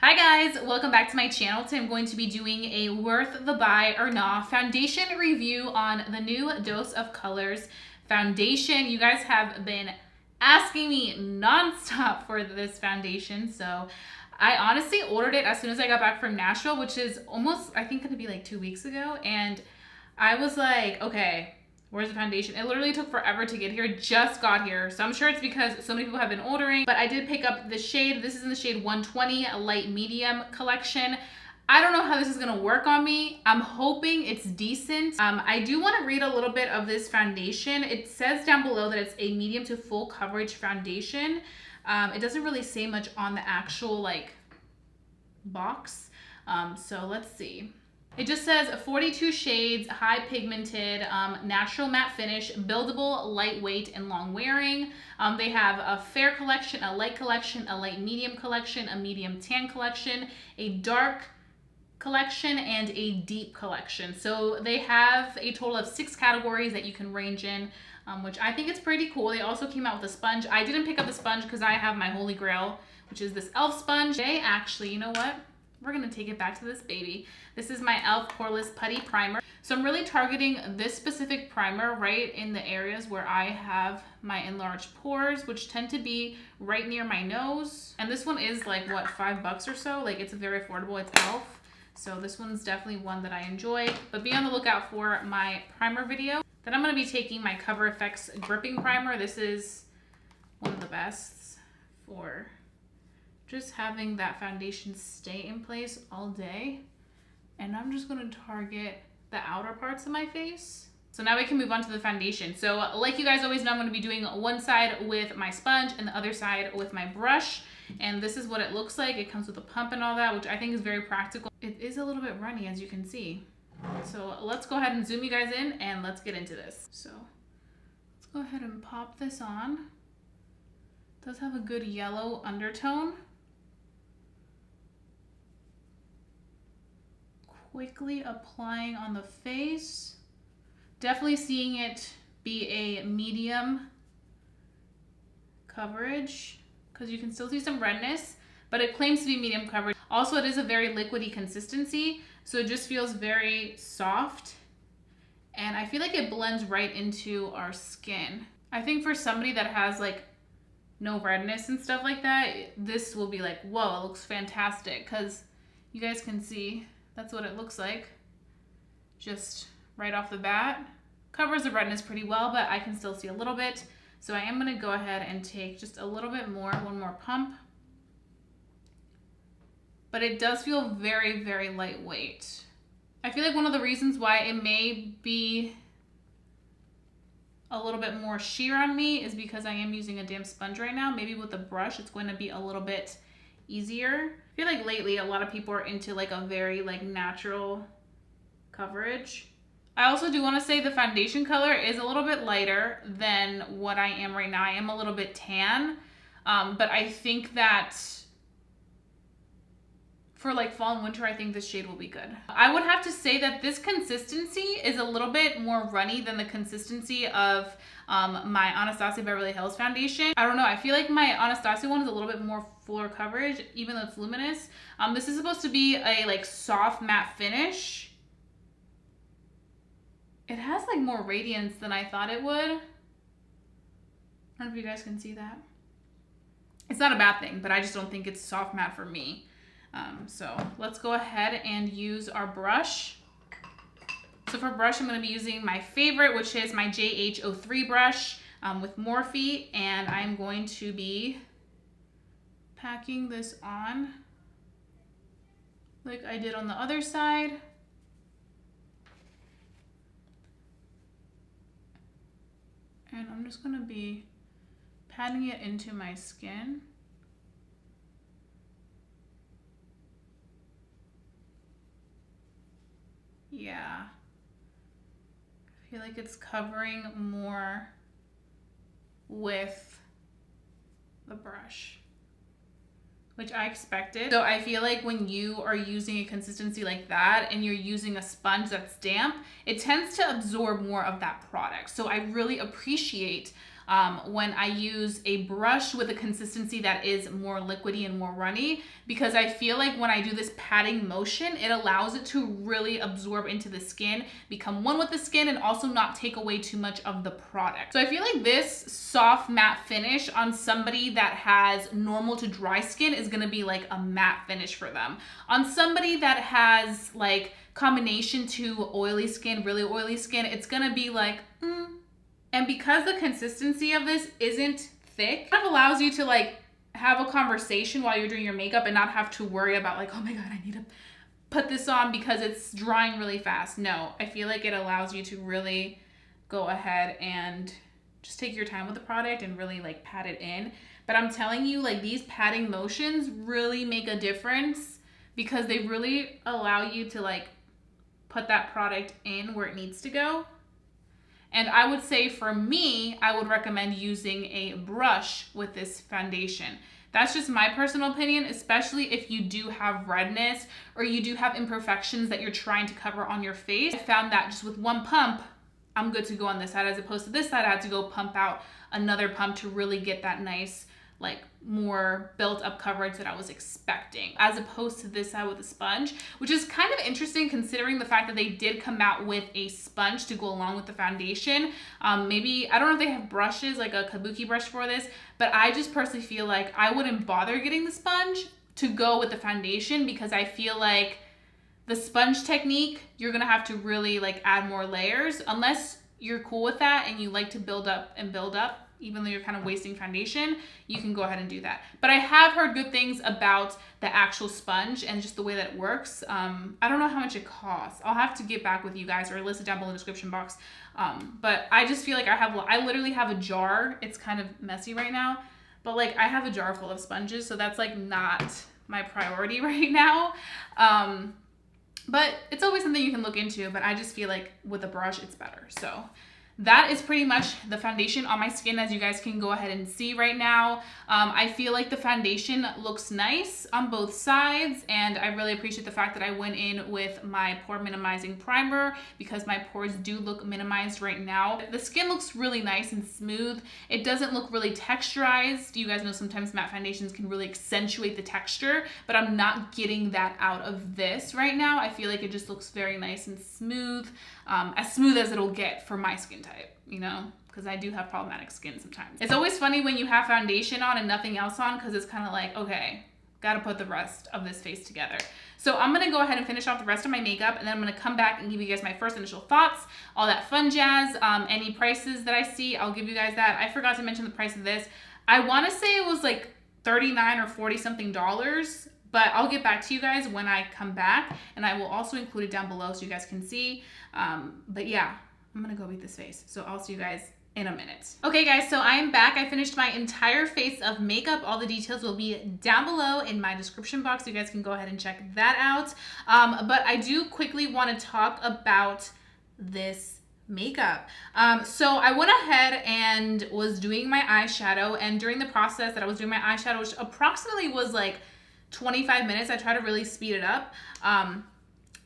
Hi guys, welcome back to my channel. Today I'm going to be doing a worth the buy or not foundation review on the new Dose of Colors foundation. You guys have been asking me nonstop for this foundation, so I honestly ordered it as soon as I got back from Nashville, which is almost, I think, gonna be like 2 weeks ago, and I was like, okay, where's the foundation? It literally took forever to get here, just got here. So I'm sure it's because so many people have been ordering, but I did pick up the shade. This is in the shade 120, a light medium collection. I don't know how this is gonna work on me. I'm hoping it's decent. I do wanna read a little bit of this foundation. It says down below that it's a medium to full coverage foundation. It doesn't really say much on the actual box. So let's see. It just says 42 shades, high pigmented, natural matte finish, buildable, lightweight, and long wearing. They have a fair collection, a light medium collection, a medium tan collection, a dark collection, and a deep collection. So they have a total of 6 categories that you can range in, which I think is pretty cool. They also came out with a sponge. I didn't pick up the sponge because I have my holy grail, which is this e.l.f. sponge. They actually, you know what? We're gonna take it back to this baby. This is my e.l.f. Poreless Putty Primer. So I'm really targeting this specific primer right in the areas where I have my enlarged pores, which tend to be right near my nose. And this one is like, what, $5 or so? Like, it's very affordable, it's e.l.f. So this one's definitely one that I enjoy. But be on the lookout for my primer video. Then I'm gonna be taking my Cover FX Gripping Primer. This is one of the best for just having that foundation stay in place all day. And I'm just gonna target the outer parts of my face. So now we can move on to the foundation. So like you guys always know, I'm gonna be doing one side with my sponge and the other side with my brush. And this is what it looks like. It comes with a pump and all that, which I think is very practical. It is a little bit runny, as you can see. So let's go ahead and zoom you guys in and let's get into this. So let's go ahead and pop this on. It does have a good yellow undertone. Quickly applying on the face. Definitely seeing it be a medium coverage because you can still see some redness, but it claims to be medium coverage. Also, it is a very liquidy consistency, so it just feels very soft, and I feel like it blends right into our skin. I think for somebody that has like no redness and stuff like that, this will be like, whoa, it looks fantastic, because you guys can see that's what it looks like, just right off the bat. Covers the redness pretty well, but I can still see a little bit. So I am gonna go ahead and take just a little bit more, one more pump. But it does feel very, very lightweight. I feel like one of the reasons why it may be a little bit more sheer on me is because I am using a damp sponge right now. Maybe with a brush, it's going to be a little bit easier. I feel like lately a lot of people are into like a very natural coverage. I also do want to say the foundation color is a little bit lighter than what I am right now. I am a little bit tan, but I think that for like fall and winter, I think this shade will be good. I would have to say that this consistency is a little bit more runny than the consistency of my Anastasia Beverly Hills foundation. I don't know, I feel like my Anastasia one is a little bit more fuller coverage, even though it's luminous. This is supposed to be a soft matte finish. It has like more radiance than I thought it would. I don't know if you guys can see that. It's not a bad thing, but I just don't think it's soft matte for me. So let's go ahead and use our brush. So for brush, I'm going to be using my favorite, which is my JH03 brush with Morphe, and I'm going to be packing this on like I did on the other side. And I'm just going to be patting it into my skin. Yeah. I feel like it's covering more with the brush, which I expected. So I feel like when you are using a consistency like that and you're using a sponge that's damp, it tends to absorb more of that product. So I really appreciate when I use a brush with a consistency that is more liquidy and more runny, because I feel like when I do this patting motion, it allows it to really absorb into the skin, become one with the skin, and also not take away too much of the product. So I feel like this soft matte finish on somebody that has normal to dry skin is gonna be like a matte finish for them. On somebody that has like combination to oily skin, really oily skin, it's gonna be like, And because the consistency of this isn't thick, it kind of allows you to like have a conversation while you're doing your makeup and not have to worry about like, oh my God, I need to put this on because it's drying really fast. No, I feel like it allows you to really go ahead and just take your time with the product and really like pat it in. But I'm telling you, like, these patting motions really make a difference because they really allow you to like put that product in where it needs to go. And I would say for me, I would recommend using a brush with this foundation. That's just my personal opinion, especially if you do have redness or you do have imperfections that you're trying to cover on your face. I found that just with one pump, I'm good to go on this side, as opposed to this side, I had to go pump out another pump to really get that nice, like more built up coverage that I was expecting, as opposed to this side with a sponge, which is kind of interesting considering the fact that they did come out with a sponge to go along with the foundation. Maybe, I don't know if they have brushes, like a kabuki brush for this, but I just personally feel like I wouldn't bother getting the sponge to go with the foundation, because I feel like the sponge technique, you're gonna have to really like add more layers, unless you're cool with that and you like to build up and build up, even though you're kind of wasting foundation, you can go ahead and do that. But I have heard good things about the actual sponge and just the way that it works. I don't know how much it costs. I'll have to get back with you guys or list it down below in the description box. But I just feel like I literally have a jar. It's kind of messy right now, but like I have a jar full of sponges, so that's like not my priority right now. But it's always something you can look into, but I just feel like with a brush, it's better. So that is pretty much the foundation on my skin, as you guys can go ahead and see right now. I feel like the foundation looks nice on both sides, and I really appreciate the fact that I went in with my pore minimizing primer because my pores do look minimized right now. The skin looks really nice and smooth. It doesn't look really texturized. You guys know sometimes matte foundations can really accentuate the texture, but I'm not getting that out of this right now. I feel like it just looks very nice and smooth as it'll get for my skin type, you know, because I do have problematic skin sometimes. It's always funny when you have foundation on and nothing else on, because it's kind of like, okay, gotta put the rest of this face together. So I'm gonna go ahead and finish off the rest of my makeup, and then I'm gonna come back and give you guys my first initial thoughts, all that fun jazz. Any prices that I see, I'll give you guys that. I forgot to mention the price of this. I wanna say it was like $39 or $40 something, but I'll get back to you guys when I come back, and I will also include it down below so you guys can see. But yeah, I'm gonna go beat this face. So I'll see you guys in a minute. Okay guys, so I am back. I finished my entire face of makeup. All the details will be down below in my description box, so you guys can go ahead and check that out. But I do quickly want to talk about this makeup. So I went ahead and was doing my eyeshadow, and during the process that I was doing my eyeshadow, which approximately was like 25 minutes, I try to really speed it up.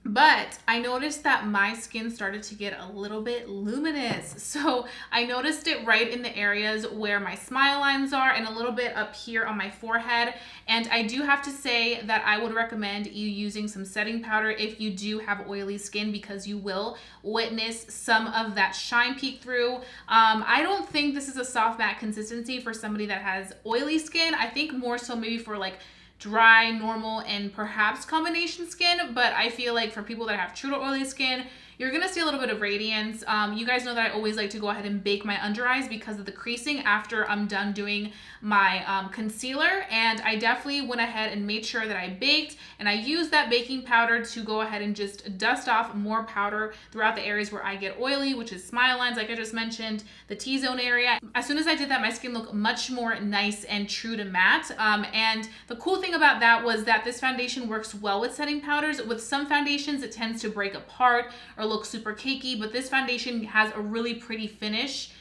But I noticed that my skin started to get a little bit luminous. So I noticed it right in the areas where my smile lines are and a little bit up here on my forehead. And I do have to say that I would recommend you using some setting powder if you do have oily skin, because you will witness some of that shine peek through. I don't think this is a soft matte consistency for somebody that has oily skin. I think more so maybe for like dry, normal, and perhaps combination skin, but I feel like for people that have true to oily skin, you're gonna see a little bit of radiance. You guys know that I always like to go ahead and bake my under eyes because of the creasing after I'm done doing my concealer, and I definitely went ahead and made sure that I baked, and I used that baking powder to go ahead and just dust off more powder throughout the areas where I get oily, which is smile lines, like I just mentioned, the T-zone area. As soon as I did that, my skin looked much more nice and true to matte, and the cool thing about that was that this foundation works well with setting powders. With some foundations, it tends to break apart or look super cakey, but this foundation has a really pretty finish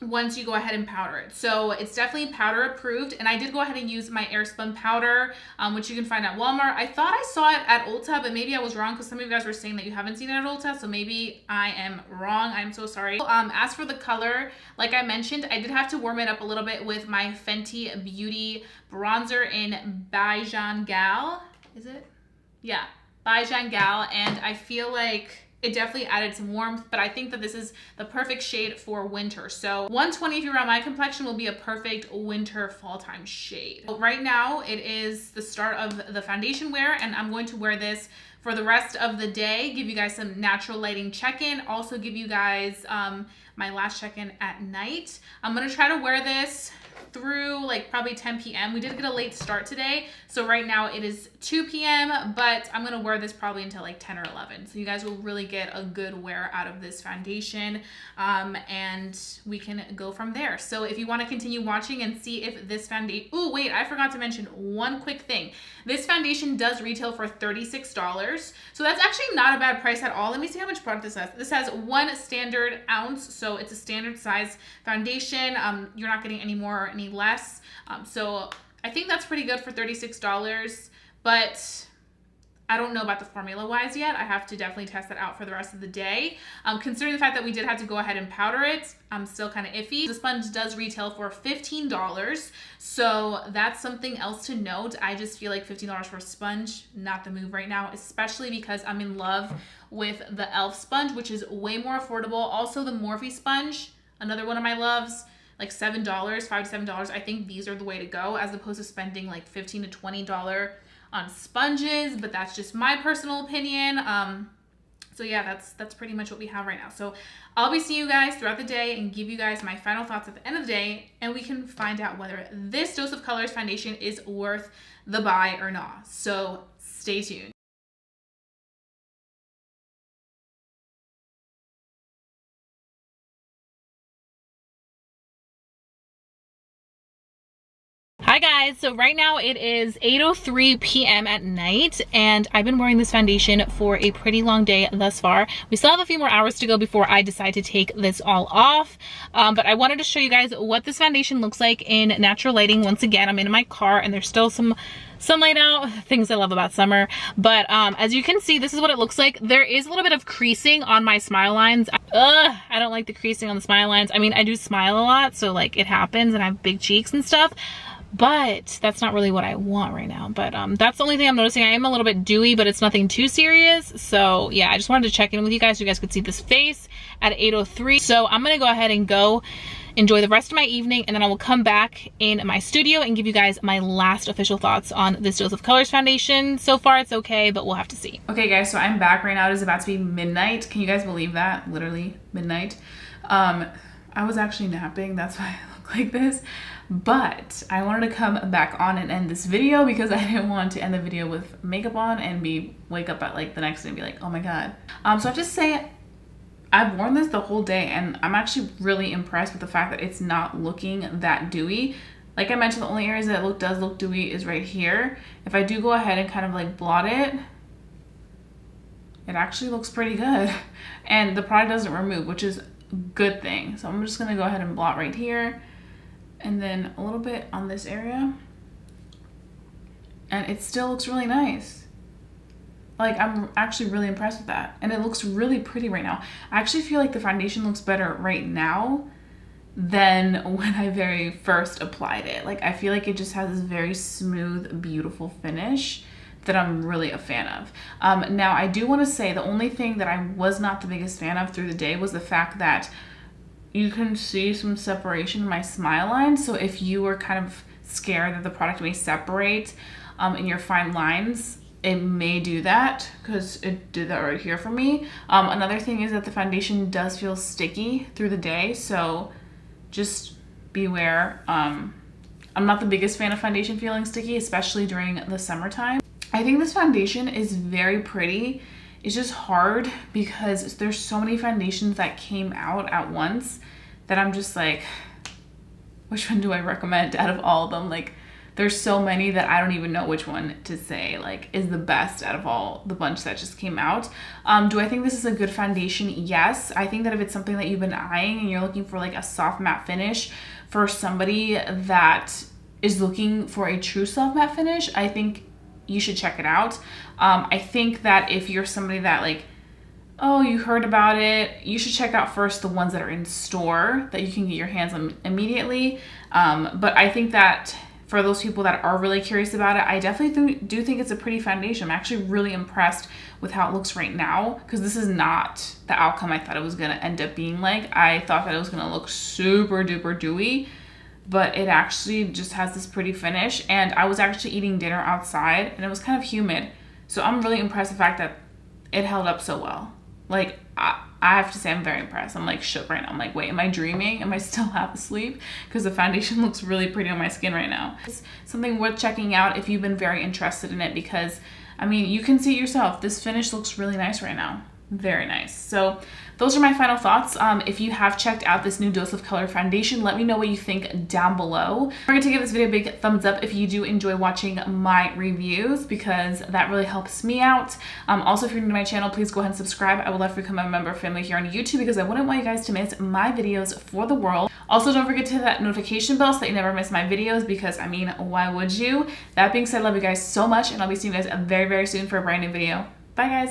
once you go ahead and powder it. So it's definitely powder approved, and I did go ahead and use my Airspun powder, which you can find at Walmart. I thought I saw it at Ulta, but maybe I was wrong because some of you guys were saying that you haven't seen it at Ulta, so maybe I am wrong. I'm so sorry. As for the color, like I mentioned, I did have to warm it up a little bit with my Fenty Beauty bronzer in Bajan Gal. Is it? Yeah, Bajan Gal, and I feel like it definitely added some warmth, but I think that this is the perfect shade for winter. So 120, if you're around my complexion, will be a perfect winter fall time shade. Right now, it is the start of the foundation wear, and I'm going to wear this for the rest of the day, give you guys some natural lighting check-in, also give you guys my last check-in at night. I'm gonna try to wear this through like probably 10 p.m. We did get a late start today, so right now it is 2 p.m., but I'm gonna wear this probably until like 10 or 11. So you guys will really get a good wear out of this foundation, and we can go from there. So if you wanna continue watching and see if this foundation, oh wait, I forgot to mention one quick thing. This foundation does retail for $36, so that's actually not a bad price at all. Let me see how much product this has. This has 1 standard ounce, so it's a standard size foundation. You're not getting any more or any less. So I think that's pretty good for $36, but I don't know about the formula wise yet. I have to definitely test that out for the rest of the day. Considering the fact that we did have to go ahead and powder it, I'm still kind of iffy. The sponge does retail for $15, so that's something else to note. I just feel like $15 for a sponge, not the move right now, especially because I'm in love with the e.l.f. sponge, which is way more affordable. Also the Morphe sponge, another one of my loves, like $7, $5 to $7. I think these are the way to go, as opposed to spending like $15 to $20 on sponges, but that's just my personal opinion. So yeah, that's pretty much what we have right now. So I'll be seeing you guys throughout the day and give you guys my final thoughts at the end of the day, and we can find out whether this Dose of Colors foundation is worth the buy or not. So stay tuned. Hi guys, so right now it is 8:03 p.m. at night, and I've been wearing this foundation for a pretty long day thus far. We still have a few more hours to go before I decide to take this all off, but I wanted to show you guys what this foundation looks like in natural lighting. Once again, I'm in my car and there's still some sunlight out, things I love about summer, but as you can see, this is what it looks like. There is a little bit of creasing on my smile lines. I don't like the creasing on the smile lines. I mean, I do smile a lot, so like it happens, and I have big cheeks and stuff, but that's not really what I want right now. But that's the only thing I'm noticing. I am a little bit dewy, but it's nothing too serious. So yeah, I just wanted to check in with you guys so you guys could see this face at 8:03. So I'm gonna go ahead and go enjoy the rest of my evening, and then I will come back in my studio and give you guys my last official thoughts on this Dose of Colors foundation. So far it's okay, but we'll have to see. Okay guys, so I'm back right now. It is about to be midnight. Can you guys believe that? Literally midnight. I was actually napping, that's why I look like this. But I wanted to come back on and end this video because I didn't want to end the video with makeup on and wake up at like the next day and be like, oh my god. So I have to say, I've worn this the whole day, and I'm actually really impressed with the fact that it's not looking that dewy. Like I mentioned, the only areas that it does look dewy is right here. If I do go ahead and kind of like blot it, it actually looks pretty good. And the product doesn't remove, which is a good thing. So I'm just gonna go ahead and blot right here, and then a little bit on this area, and it still looks really nice. Like, I'm actually really impressed with that, and it looks really pretty right now. I actually feel like the foundation looks better right now than when I very first applied it. Like, I feel like it just has this very smooth, beautiful finish that I'm really a fan of. Now, I do want to say the only thing that I was not the biggest fan of through the day was the fact that you can see some separation in my smile line. So if you were kind of scared that the product may separate in your fine lines, it may do that, because it did that right here for me. Another thing is that the foundation does feel sticky through the day, so just beware. I'm not the biggest fan of foundation feeling sticky, especially during the summertime. I think this foundation is very pretty. It's just hard because there's so many foundations that came out at once that I'm just like, which one do I recommend out of all of them? Like, There's so many that I don't even know which one to say like is the best out of all the bunch that just came out. Do I think this is a good foundation? Yes. I think that if it's something that you've been eyeing and you're looking for like a soft matte finish for somebody that is looking for a true soft matte finish, I think you should check it out. I think that if you're somebody that like, oh, you heard about it, you should check out first the ones that are in store that you can get your hands on immediately. But I think that for those people that are really curious about it, I definitely do think it's a pretty foundation. I'm actually really impressed with how it looks right now, because this is not the outcome I thought it was gonna end up being like. I thought that it was gonna look super duper dewy, but it actually just has this pretty finish. And I was actually eating dinner outside and it was kind of humid. So I'm really impressed with the fact that it held up so well. Like, I have to say I'm very impressed. I'm like shook right now. I'm like, wait, am I dreaming? Am I still half asleep? Because the foundation looks really pretty on my skin right now. It's something worth checking out if you've been very interested in it, because I mean, you can see it yourself. This finish looks really nice right now. Very nice. So those are my final thoughts. If you have checked out this new Dose of Color foundation, let me know what you think down below. Don't forget to give this video a big thumbs up if you do enjoy watching my reviews, because that really helps me out. Also, if you're new to my channel, please go ahead and subscribe. I would love for you to become a member of family here on YouTube, because I wouldn't want you guys to miss my videos for the world. Also, don't forget to hit that notification bell so that you never miss my videos, because I mean, why would you? That being said, I love you guys so much, and I'll be seeing you guys very, very soon for a brand new video. Bye, guys.